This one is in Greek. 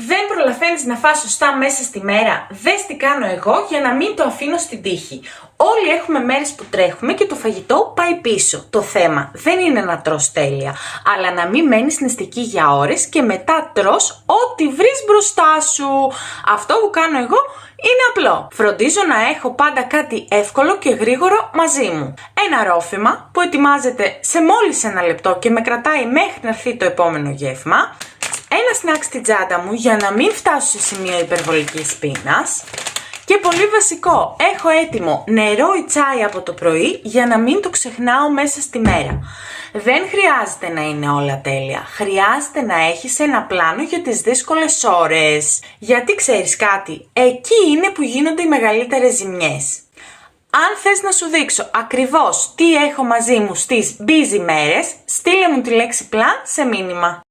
Δεν προλαβαίνεις να φας σωστά μέσα στη μέρα? Δες τι κάνω εγώ για να μην το αφήνω στην τύχη. Όλοι έχουμε μέρες που τρέχουμε και το φαγητό πάει πίσω. Το θέμα δεν είναι να τρως τέλεια, αλλά να μην μένεις νηστική για ώρες και μετά τρως ό,τι βρεις μπροστά σου. Αυτό που κάνω εγώ είναι απλό. Φροντίζω να έχω πάντα κάτι εύκολο και γρήγορο μαζί μου. Ένα ρόφημα που ετοιμάζεται σε μόλις 1 λεπτό και με κρατάει μέχρι να έρθει το επόμενο γεύμα. Ένα σνακ στην τσάντα μου για να μην φτάσω σε σημείο υπερβολικής πείνας. Και πολύ βασικό, έχω έτοιμο νερό ή τσάι από το πρωί για να μην το ξεχνάω μέσα στη μέρα. Δεν χρειάζεται να είναι όλα τέλεια. Χρειάζεται να έχεις ένα πλάνο για τις δύσκολες ώρες. Γιατί ξέρεις κάτι, εκεί είναι που γίνονται οι μεγαλύτερες ζημιές. Αν θες να σου δείξω ακριβώς τι έχω μαζί μου στις busy μέρες, στείλε μου τη λέξη plan σε μήνυμα.